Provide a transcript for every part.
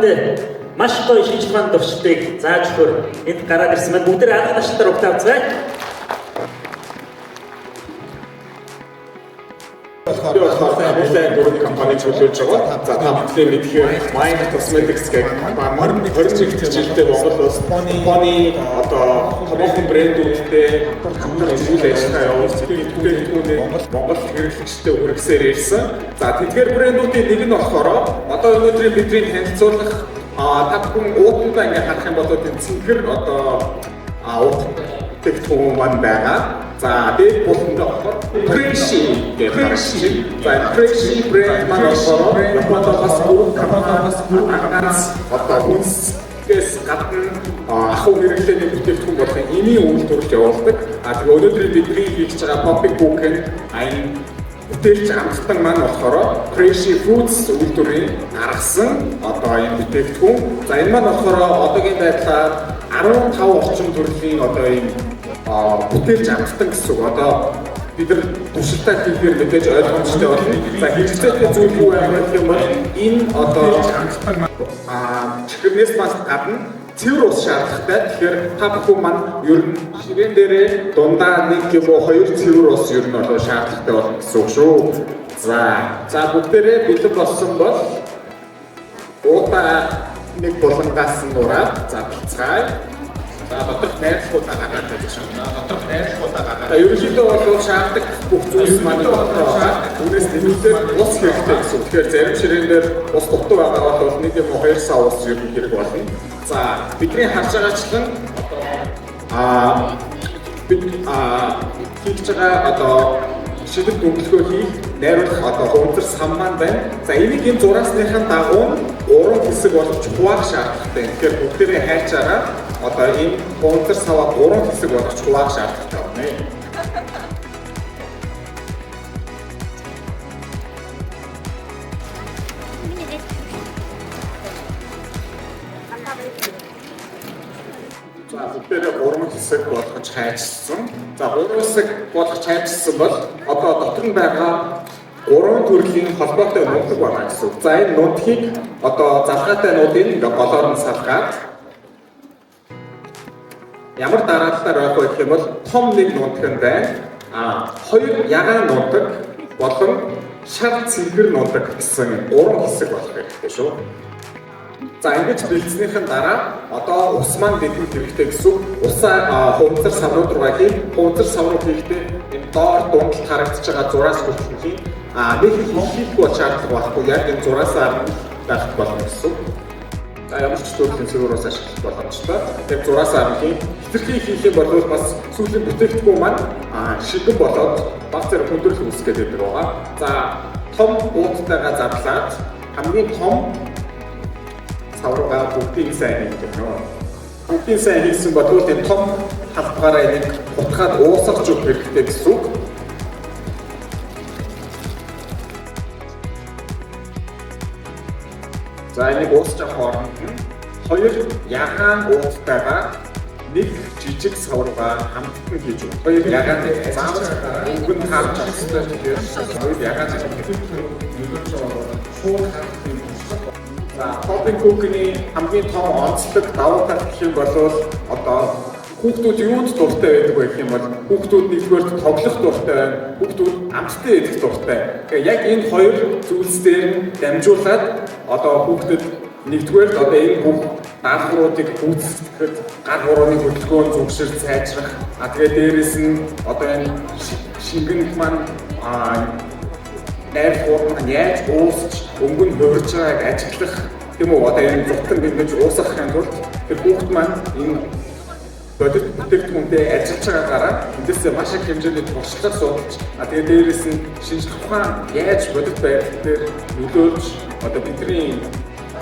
танд маш гоё шинжлэх ухааны туршлагыг зааж өгөхөөр энд гараад ирсэн байна. Бүгд анх наштар өгч авцгаая. Америкийн дөрвөн компани чөлөөлж байгаа. За та бүхэн мэдхээр Mind Cosmetics гэх маань 20 жилдээ Монгол улс компани одоо томоохон брэндүүдтэй хамтран үйл ажиллагаа явуулж Монгол хэрэглэгчдэд хүргэсээр ирсэн. За тэдгээр брэндүүдийн нэг нь болохоор одоо өнөөдрийн бидний танилцуулах та бүхэн уудандаа ингээ харах юм бол цэнхэр одоо тэгтгүүн маань байгаа. За дээд болонд болохоор Crazy гэх Crazy брэнд маань болохоор Японоос гурван компаниас агаас одоо үнэс гадна ахуй хэрэглээний бүтээгдэхүүн болохын эмийн үйлдвэрлэлд явуулдаг. Тэгээ өнөөдөр бидний хийж байгаа Popping Book-ын айн бүтээлч амттан маань болохоор Crazy Foods үйлдвэрийн гаргасан одоо энэ бүтээгдэхүүн. За энэ маань болохоор одоогийн байдлаар 15 орчим төрлийн одоо ийм бүтээлч амттан гэсэн үг. Одоо бид нар туршилтаа хийхээр мэдээж ойлгомжтой болно. За хэрэгцээтэй зүйл юу байх гэх юм бол энэ одоо амттан чихрнээс бас гадна цэвэр ус шаардлагатай. Тэгэхээр та бүхэн маань ер нь ширээн дээрээ дундаа 1 юм уу 2 цэвэр ус ер нь болоо шаардлагатай болно гэсэн үг шүү. За бүгдээрээ бэлэн болсон бол уудаа нэг булангаас нь нураад за бицгаая. За доторх найрлагуудаа гаргаад байж байна. Доторх найрлагуудаа гаргаад. Ерөнхийдөө бол шаарддаг бүх зүйлс маань байгаа. Үүнээс нэмэлтээр ус хэрэгтэй гэсэн. Тэгэхээр зарим ширээн дээр ус дутуу байгаа бол 1 юм уу 2 сав ус ер нь хэрэг болно. За бидний харж байгаачлан бид хийж байгаа одоо шийдэл дүнлэгөө хийх найруулах одоо хөвдөр сан маань байна. За энийг энэ зураасныхаа дагуу 3 хэсэг болгож хуваах шаардлагатай. Тэгэхээр бүгдээрээ хайж байгаа одоо энэ хөвдөр саваа 3 хэсэг болгож хуваах шаардлагатай байна. За бүгдээрээ 3 хэсэг болгож хайчилсан. За 3 хэсэг болгож хайчилсан бол одоо дотор нь байгаа 3 төрлийн холбоотой нутаг байна гэсэн үг. За энэ нутгийг одоо залгаатай нуудыг ингээ голоор нь салгаад ямар дараалалаар байх вэ гэх юм бол том нэг нутаг нь байна. 2 ягаан нутаг болон шар цэнхэр нутаг гэсэн 3 хэсэг болох хэрэгтэй шүү. За ингэж бэлдснийхэн дараа одоо ус маань бидэнд хэрэгтэй гэсэн усаа хөвдөр саврууд руу хийх. Хөвдөр саврууд хийхдээ энэ доор дундад харагдаж байгаа зураас хүртэл нэг хийхгүй шаардлага байхгүй. Яг энэ зураасаар байх болно гэсэн. За ямар ч төрлийн цэвэр ус ашиглах боломжтой. Яг зураасаар хийх. Хэтэрхий хийх юм бол бас сүүлийн бүтээгдэхүүн маань шигэн болоод баг зэрэг хүндрэл үүсгэж байгаа. За том уудтайгаа зарлаад хамгийн том савргаа бүгдийг сайн хийх гэнэ. Бүгдийг сайн хийсэн бол энэ том халбагаараа энийг утгаад уусгаж өгөх хэрэгтэй гэсэн үг. За энийг уусгах хооронд нь 2 ягаан уудтайгаа нэг жижиг савргаа хамтдан хийж өгөх. 2 ягаан заавал өнгөн таарч авчихсан. Тэгэхээр 2 ягаан нөлөөлж шууд хатдаг. За Popping Book-ийн хамгийн том онцлог давуу тал гэх юм бол одоо хүүхдүүд юунд дуртай байдаг вэ гэх юм бол хүүхдүүд нэгдүгээр тоглох дуртай байна. Хүүхдүүд амттай идэх дуртай. Тэгэхээр яг энэ 2 зүйлс дээр дамжуулаад одоо хүүхдэд нэгдүгээр одоо энэ бүх даалгавруудыг гүйцэтгэхэд гар хурууны хөдөлгөөн зүгшил сайжрах. Тэгээ дээрэс нь одоо энэ шингэнх маань найр форм яаж уусч өнгөн хувирж байгааг ажиглах тийм үү одоо энэ зутан бэлгэж уусгахын тулд тэр хүүхд маань энэ бодит бүтээгдэхүүнтэй ажиллаж байгаагаараа эндээсээ маш их хэмжээний туршлага судалж тэгээ дээрэс нь шинжлэх ухаан яаж бодит байдал дээр нөлөөлж одоо бидний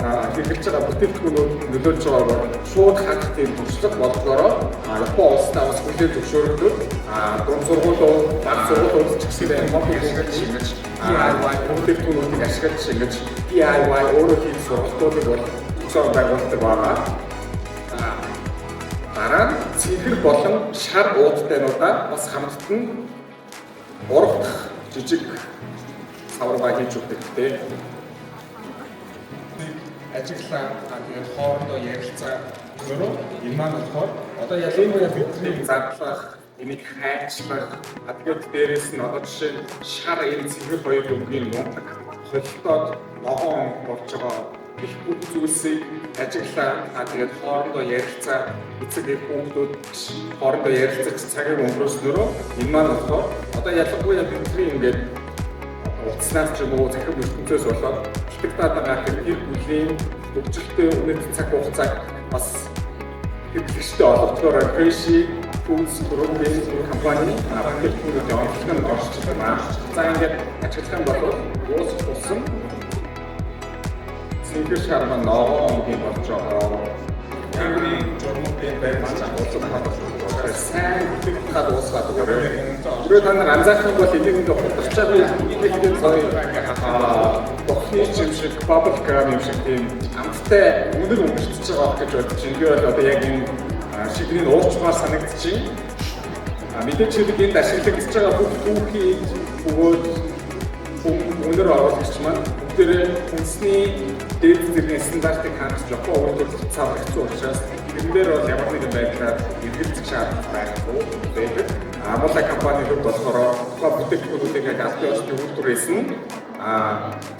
хэрэгжилж байгаа бүтээгдэхүүнүүд нөлөөлж байгаагаар шууд хангах тийм туршлага болгоороо Япон улстай бас хүлээн зөвшөөрөгдөв. Дунд сургуулиуд, баг сургуулиуд ч гэсэн Popping Book ингэж DIY бүтээгдэхүүнүүдийг ашиглаж ингэж DIY өөрөө хийх сургалтуудыг бол зохион байгуулдаг байгаа. Дараа нь цэнхэр болон шар уудтайнуудаа бас хамттан 3 дахь жижиг савргаа хийж өгдөгтэй. ажиглаа тэгээд хоорондоо ярилцаа өөрөө энэ маань болохоор одоо ялангуяа бидний задлах энийг хайчлах тэгээд дээрээс нь одоо жишээ нь шар энэ цэвэр хоёр өнгөний мундаг холилдоод ногоон болж байгаа их бүх зүйлсийг ажиглаа тэгээд хоорондоо ярилцаа эцэг эх хүүхдүүд хоорондоо ярилцаж цагийг өнгөрөөснөрөө энэ маань болохоор одоо ялангуяа бидний ингээд улснаас ч юм уу захирал ертөнцөөс болоод хэтгдаад байгаа гэр бүлийн хөгжилтэй үнэт цаг хугацааг бас хэвлэгчтэй олгодгоор Crazy Foods Group-ийн компани маркетинг онцлог орж байна. За ингээд ажиглах юм бол уус тусан синхэр шарман ногоон болж байгаа. Тэнгэрийн журмуудын баримт агуулсан сайн бүтгэгдээд уусгаад өгөөрэй. Түрүү та нар анзаарсан бол энийг ингээ хутарч байгаа юм соёо бохны юм шиг bubble gum юм шиг тийм амттай өнөр өнгөрч байгаа гэж бодож байна. Би бол одоо яг энэ шигний уурчмаар санагдчихээн. Мэдээч энэ ашиглах гэж байгаа бүх түүхий бөгөөд өнөр оруулагч маань бүгдээрээ хүнсний дээд зэргийн стандартыг хангаж Япон үйлдвэрлэлд цааврагцсан учраас энэ дээр бол ямар нэгэн байдлаар эргэлзэх шаардлага байхгүй байдаг. Амлаа компани хувьд болохоор тухайн бүтээгдэхүүнүүдийг албан ёсны үйлдвэрээс нь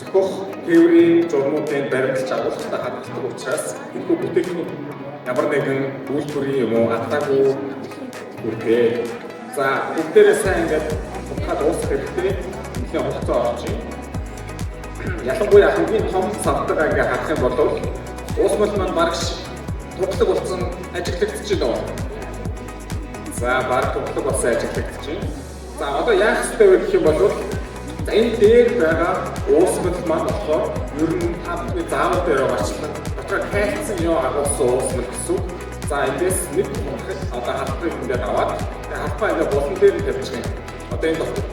зөвхөн тээврийн журмуудын баримталж агуулгатай хадгалдаг учраас энэ бүтээгдэхүүн ямар нэгэн үйлдвэрийн юм уу атаагүй үргээ. За бүгдээрээ сайн ингээд ухаад уусах хэрэгтэй. Инхийн хугацаа орж байна. Ялангуяа хамгийн том савтайгаа ингээ харах юм бол уусмал маань бараг туглаг болсон ажиглагдчих юм. За бараг туглаг болсон ажиглагдчих. За одоо яах ёстой вэ гэх юм бол за энэ дээр байгаа уусмал маань болохоор ер нь тавны заавал дээр багчлан дотор хайцсан ёо агуулсан уусмал гэсэн. За эндээс нэг одоо хатбыг ингээд аваад хатбаа ингээд болон дээр нь тавьчих юм. Одоо энэ дотор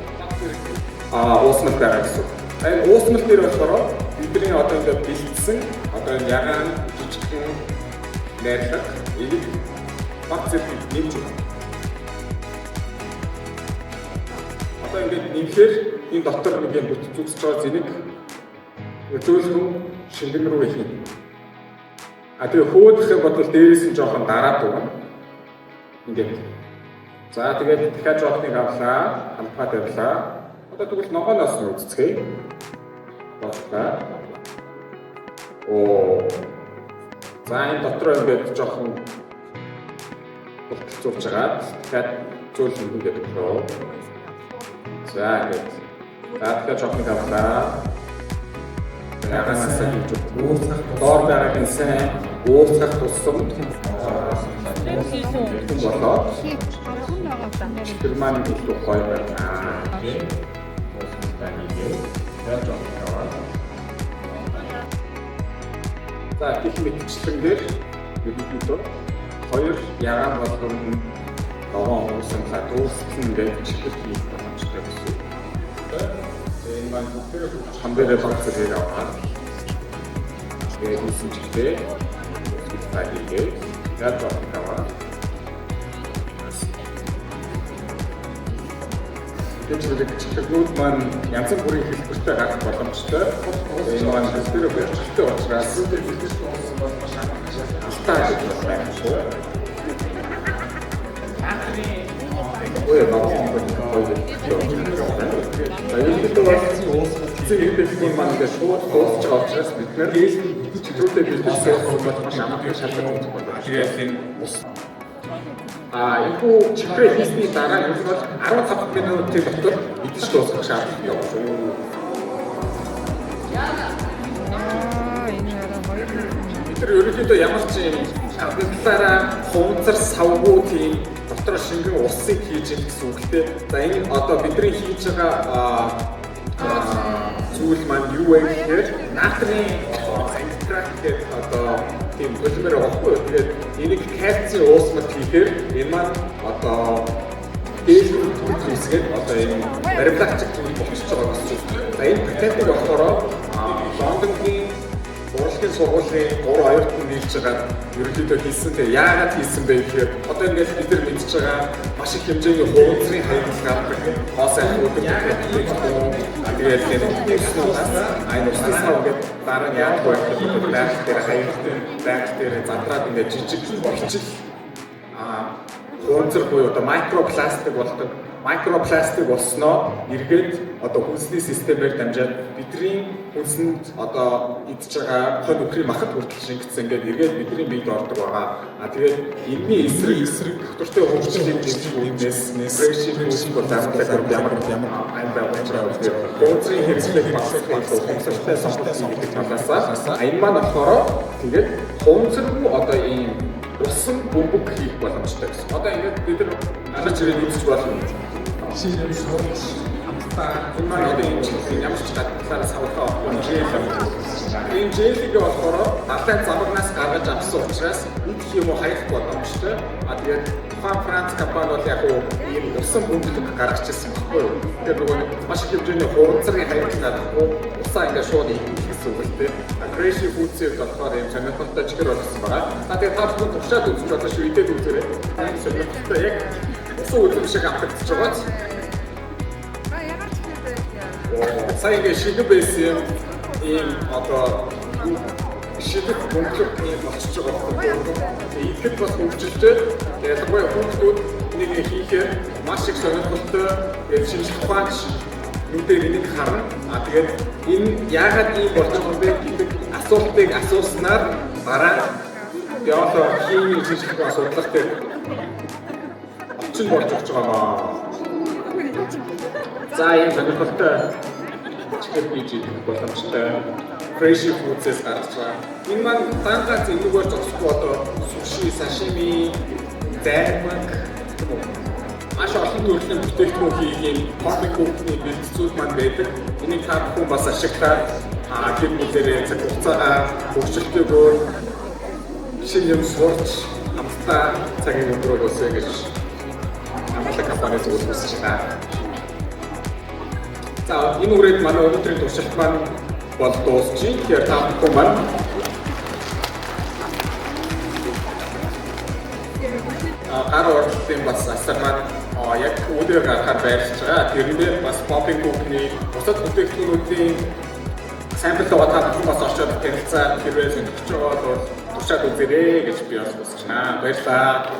уусмал байгаа гэсэн. Энэ уусмал дээр болохоор бидний одоо ингээд бэлдсэн одоо энэ ягаан жижигхэн найрлаг энийг баг зэрэг нэмж өгнө. Одоо ингээд нэмэхээр энэ дотор нэг юм зүгсэж байгаа зэнийг өдөөлгөн шингэн рүү ихнэ. Тэгээ хөөдөх юм бол дээрээс нь жоохон дараад өгнө. Ингээд. За тэгээд дахиад жоохныг авлаа, хампаа тавилаа. Одоо тэгвэл ногооноос нь үзцгээе. Бодлоо. За энэ дотор ингээд жоохон болцуулж байгаа. Тэгэхээр зүйл ингээд өгөө. За ингээд. Тэгэхээр жоохныг авлаа. Ягаанаас нь үүсгэх доор байгаа гинсэн үүсгэх тусам болоо. Тэр маань илүү гоё байна. За гэх мэтчлэнгээр ерөнхийдөө хоёр ягаан болгон ногоон uuсан хадууссан гэж чиглэл хийх боломжтой гэсэн. Энэ маань бүгдээ хамбэрэ багцыг аваад тэгээд үүсэн чигтээ тагийг яаж авах Тэжрэг чиглэлүүд маань янз бүрийн хэлбэртэй гарах боломжтой. Энэ маань хэлбэрээр бэлтгэжтэй учраас алтаа гэж байна. Ой, багцхан гоё. Зөвхөн маань ингээд шууд дуусч байгаа учраас бид нэр чиглэлтэй бэлтгэсэн хүмүүс маш амархан шалгах байна. Тэгээд энэ энэ чиглэл хийсний дараа нь бол 15 минутын дотор идэж дуусгах шаардлагатай байна. Бид ерөнхийдөө ямар ч юм авиалаараа хунцар савгүй тийм дотор шингэн усыг хийж ийн гэсэн үгтэй. За энэ одоо бидний хийж байгаа зүйл маань юу вэ гэхээр натрийн экстракт гэдэг одоо тийм полимер авахгүй. Тэгээд энийг кальцийн уусмал хийхээр энэ маань одоо дээлгүүр төрөл хэсгээд одоо энэ баримлагчиг зүйл болчихж байгаа гэсэн үг. За энэ патентыг болохоор Лондонгийн урлагийн сургуулийн 3 оюутан нийлж байгаа ерөнхийдөө хийсэн. Тэгээ яагаад хийсэн бэ гэхээр одоо ингээд бид нар мэдж байгаа маш их хэмжээний хуудсрын хаягдл гардаг. Хоос аймагуудад тэгээд энэ уснасаа ингээд дараа нь яах вэ гэхээр байр дээр хаягдл байр дээр задраад ингээд жижиг бичил хуудсар буюу одоо микропластик болдог. Микропластик болсноо эргээд одоо хүнсний системээр дамжаад бидний хүнсэнд одоо идж байгаа хонь өхрийн махад хүртэл шингэсэн ингээд эргээд бидний биед ордог байгаа. Тэгээд энэний эсрэг доктортой хөгжлийн дэмжлэгээс фрешинг бол ямар айн байгуулж байгаа. Хуудсрын хэрэгслийг багасгах хэмжээтэй сонголтын гэдэг талаасаа энэ маань болохоор тэгээд хуудсаргүй одоо ийм усан бөмбөг хийх боломжтой гэсэн. Одоо ингээд бид нар арга чирээ үзэж болно. Энэ маань одоо энэ чинь ямар ч талаар савлгаа авахгүй энэ жээлийг болохоор алтай замагнаас гаргаж авсан учраас нэг юм уу хаях боломжтой. Тэгээд тухайн Франц компани бол яг ийм усан бөмбөг гаргаж ирсэн байхгүй юу? Тэгээд нөгөө маш их хэмжээний хуудсрын хаях гаргахгүй усаа ингээд шууд ийх гэсэн үг л дээ. Crazy Foods-ийг болохоор юм сонирхолтой чихэр болсон байгаа. Тэгээд та бүхэн туршаад үзэж байгаа шүү идээд үзээрэй. Энэ сонирхолтой яг усан үзэм шиг автагдчихж байгаа. Сая ингээд шигэ байсан ийм одоо шидэх бөмбөг ийм болчихж байгаа байхгүй. Ихэд бас хөгжилтэй. Тэгээд гоё хүмүүсүүд нэг хийхээр маш их сонирхолтой шинжлэх ухаанч нүдээр энийг харна. Тэгээд энэ яагаад ийм болж байгаа юм бэ гэдэг асуултыг асууснаар дараа биологийн шинжлэх ухааны судлах дээр очин болж байгаа. За энэ сонирхолтой чихэр бийж идэх боломжтой Crazy Foods-ээс гарч байгаа. Энэ маань дангаа зэмлэгээр зогсохгүй одоо суши, сашими, зайваг маш олон төрлийн бүтээгдэхүүн хийх юм хобби кухний бэлтгэл маань байдаг. Энийг та бүхэн бас ашиглаад гэр бүлээрээ цаг хугацаа хөгжөлтөөр шинэ юм сурч хамтдаа цагийг өнгөрөөхөөсэй гэж амлаг компани зөвлөж байна. За энэ үрээд манай өнөөдрийн туршилт маань бол дуусчих. Тэгэхээр та бүхэн маань гар оролтын бас асар маань яг үүдээр гарахаар байрлаж байгаа. Тэрнээ бас Popping Cook-ний бусад бүтээгдэхүүнүүдийн сампл байгаа та бүхэн бас орчоод танилцаад хэрвээ сонирхож байгаа бол туршаад үзээрэй гэж би бас хүсэж байна. Баярлалаа.